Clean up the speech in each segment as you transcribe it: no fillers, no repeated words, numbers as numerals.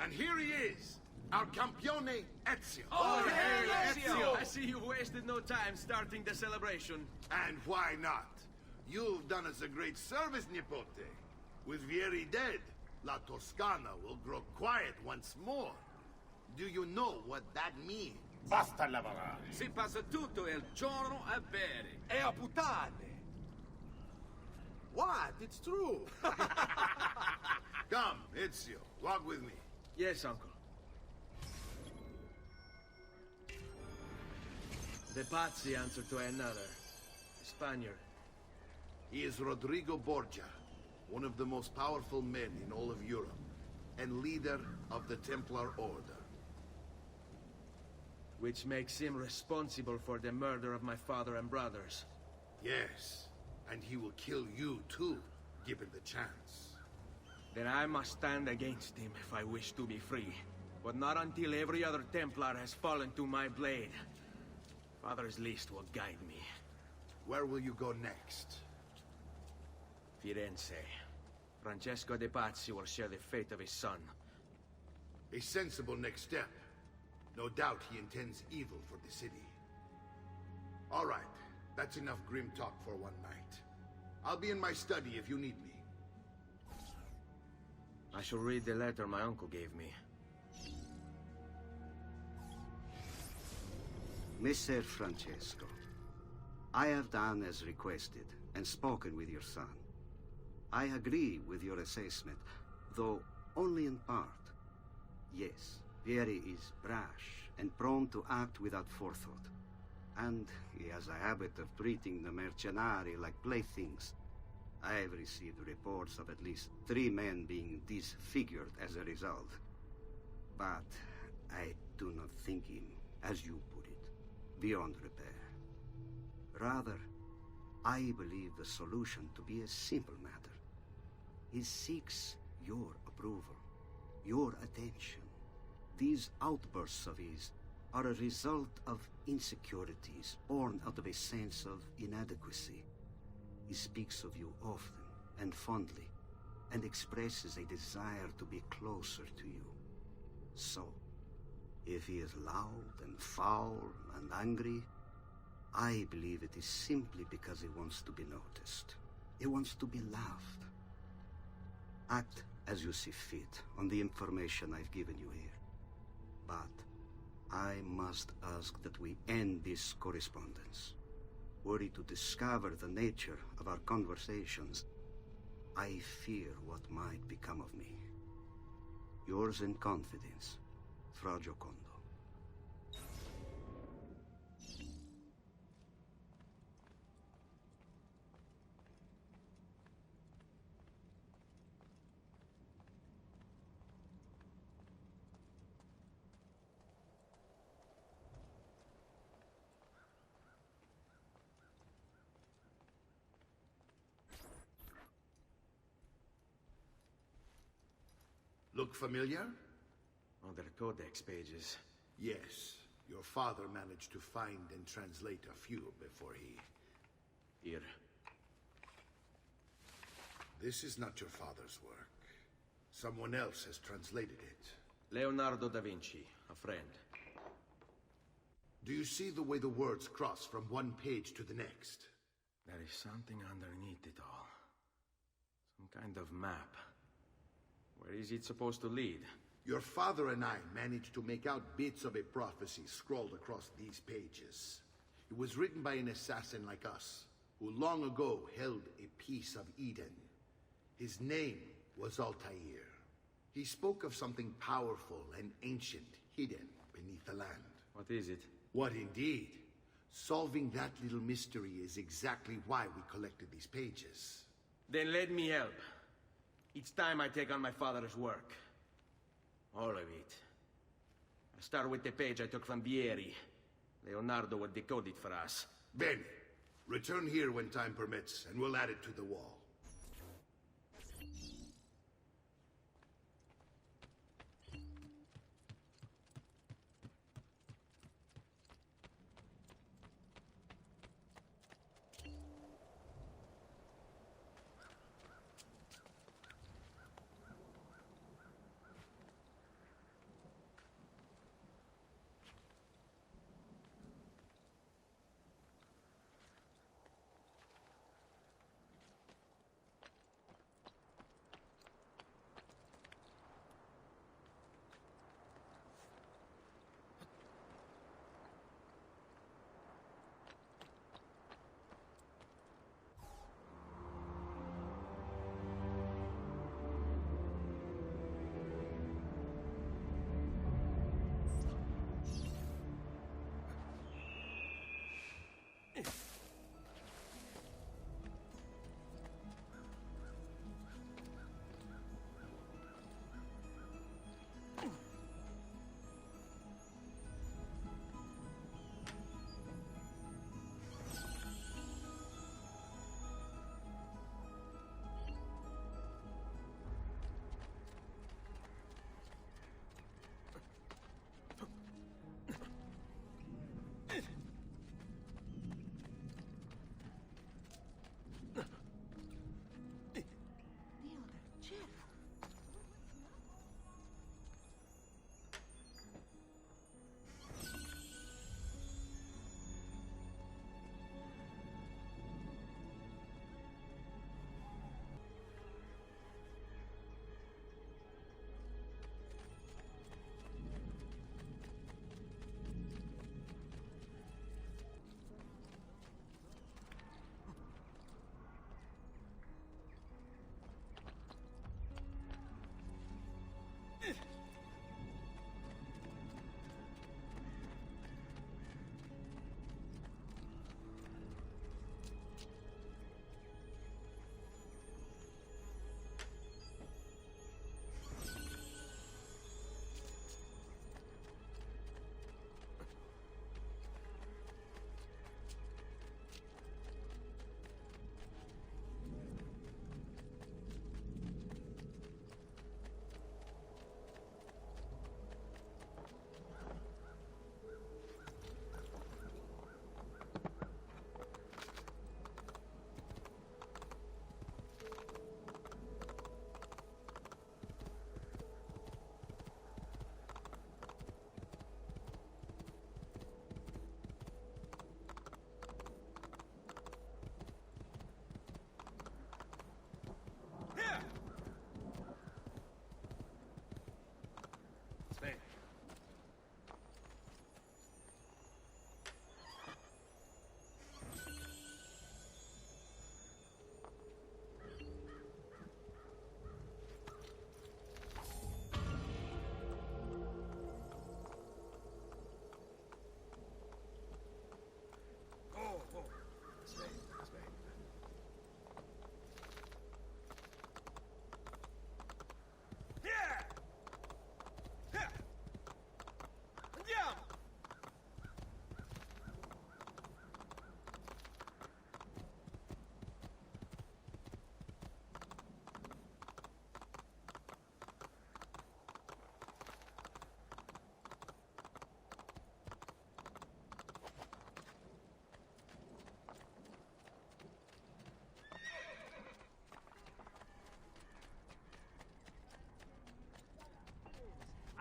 And here he is, our campione Ezio. Oh, hey, Ezio! I see you wasted no time starting the celebration. And why not? You've done us a great service, Nipote. With Vieri dead, La Toscana will grow quiet once more. Do you know what that means? Basta lavorare. Si passa tutto il giorno a bere. E a puttane! What? It's true! Come, Ezio, walk with me. Yes, uncle. The Pazzi answer to another. A Spaniard. He is Rodrigo Borgia, one of the most powerful men in all of Europe, and leader of the Templar Order. Which makes him responsible for the murder of my father and brothers. Yes, and he will kill you too, given the chance. Then I must stand against him if I wish to be free. But not until every other Templar has fallen to my blade. Father's list will guide me. Where will you go next? Firenze. Francesco de Pazzi will share the fate of his son. A sensible next step. No doubt he intends evil for the city. All right, that's enough grim talk for one night. I'll be in my study if you need me. I shall read the letter my uncle gave me. Messer Francesco, I have done as requested and spoken with your son. I agree with your assessment, though only in part. Yes, Vieri is brash and prone to act without forethought. And he has a habit of treating the mercenari like playthings. I have received reports of at least 3 men being disfigured as a result. But I do not think him, as you put it, beyond repair. Rather, I believe the solution to be a simple matter. He seeks your approval, your attention. These outbursts of his are a result of insecurities born out of a sense of inadequacy. He speaks of you often and fondly, and expresses a desire to be closer to you. So, if he is loud and foul and angry, I believe it is simply because he wants to be noticed. He wants to be loved. Act as you see fit on the information I've given you here. But I must ask that we end this correspondence. Were he to discover the nature of our conversations, I fear what might become of me. Yours in confidence, Fra Giocondo. Look familiar? On their codex pages. Yes. Your father managed to find and translate a few before he... Here. This is not your father's work. Someone else has translated it. Leonardo da Vinci, a friend. Do you see the way the words cross from one page to the next? There is something underneath it all. Some kind of map. Where is it supposed to lead? Your father and I managed to make out bits of a prophecy scrawled across these pages. It was written by an assassin like us, who long ago held a piece of Eden. His name was Altair. He spoke of something powerful and ancient hidden beneath the land. What is it? What indeed? Solving that little mystery is exactly why we collected these pages. Then let me help. Each time I take on my father's work. All of it. I'll start with the page I took from Vieri. Leonardo will decode it for us. Bene. Return here when time permits, and we'll add it to the wall.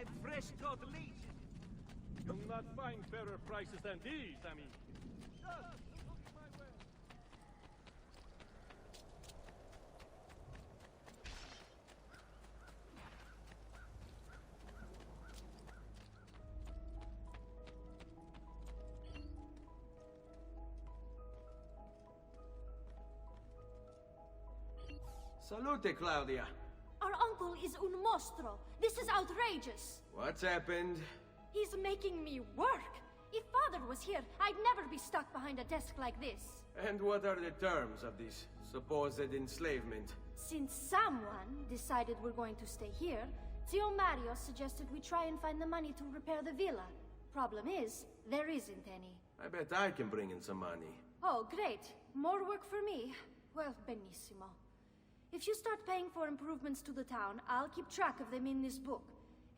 I'm fresh cut leech. You'll not find fairer prices than these, I mean. Just look my way. Salute, Claudia. Our uncle is un mostro. This is outrageous. What's happened? He's making me work. If father was here, I'd never be stuck behind a desk like this. And what are the terms of this supposed enslavement? Since someone decided we're going to stay here, Zio Mario suggested we try and find the money to repair the villa. Problem is, there isn't any. I bet I can bring in some money. Oh, great. More work for me. Well, benissimo. If you start paying for improvements to the town, I'll keep track of them in this book.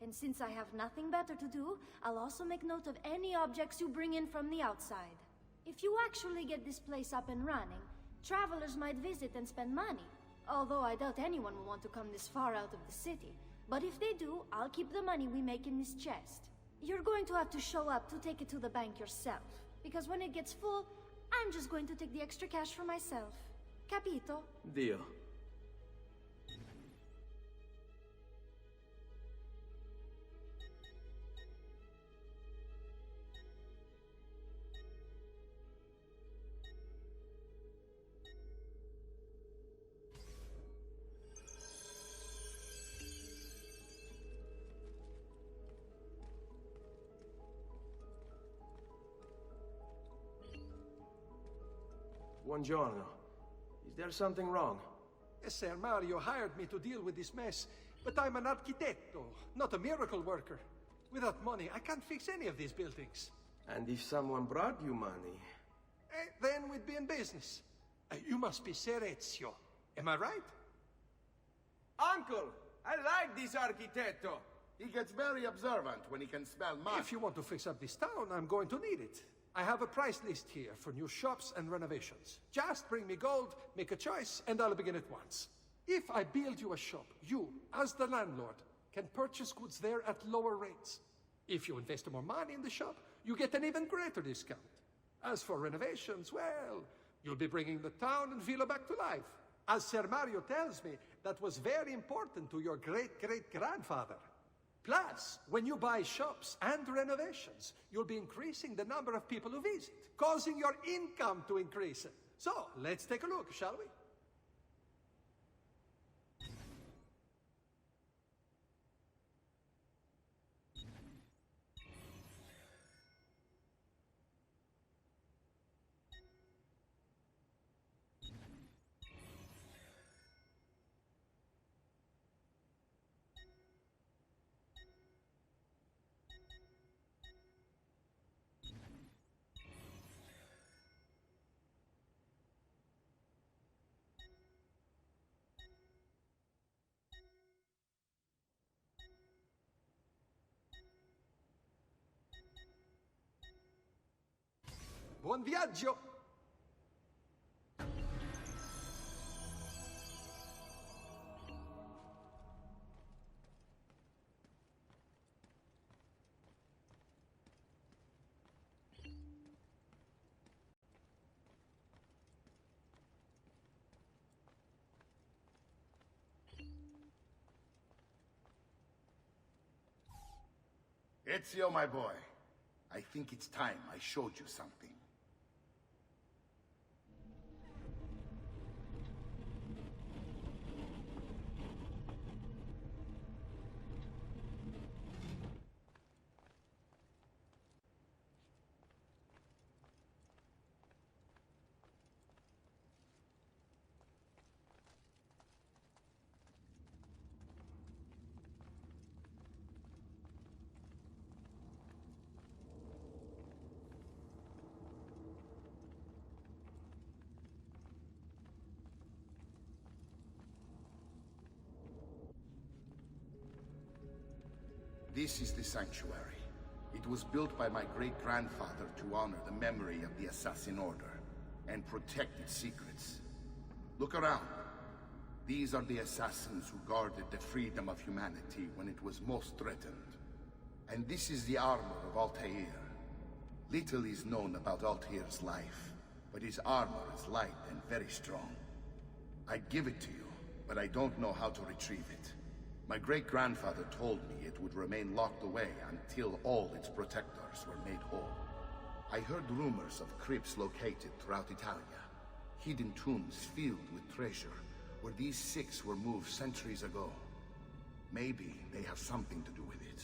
And since I have nothing better to do, I'll also make note of any objects you bring in from the outside. If you actually get this place up and running, travelers might visit and spend money. Although I doubt anyone will want to come this far out of the city. But if they do, I'll keep the money we make in this chest. You're going to have to show up to take it to the bank yourself. Because when it gets full, I'm just going to take the extra cash for myself. Capito? Deal. Buongiorno. Is there something wrong? Yes, Sir Mario hired me to deal with this mess, but I'm an architetto, not a miracle worker. Without money, I can't fix any of these buildings. And if someone brought you money? Then we'd be in business. You must be Ser Ezio. Am I right? Uncle! I like this architetto! He gets very observant when he can smell mud. If you want to fix up this town, I'm going to need it. I have a price list here for new shops and renovations. Just bring me gold, make a choice, and I'll begin at once. If I build you a shop, you, as the landlord, can purchase goods there at lower rates. If you invest more money in the shop, you get an even greater discount. As for renovations, well, you'll be bringing the town and villa back to life. As Ser Mario tells me, that was very important to your great-great-grandfather. Plus, when you buy shops and renovations, you'll be increasing the number of people who visit, causing your income to increase. So, let's take a look, shall we? Buon viaggio! Ezio, my boy, I think it's time I showed you something. This is the sanctuary. It was built by my great-grandfather to honor the memory of the Assassin Order and protect its secrets. Look around. These are the assassins who guarded the freedom of humanity when it was most threatened. And this is the armor of Altair. Little is known about Altair's life, but his armor is light and very strong. I'd give it to you, but I don't know how to retrieve it. My great-grandfather told me it would remain locked away until all its protectors were made whole. I heard rumors of crypts located throughout Italia, hidden tombs filled with treasure, where these six were moved centuries ago. Maybe they have something to do with it.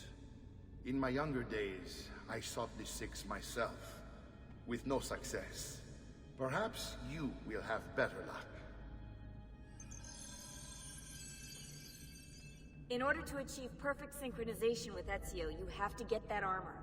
In my younger days, I sought the six myself, with no success. Perhaps you will have better luck. In order to achieve perfect synchronization with Ezio, you have to get that armor.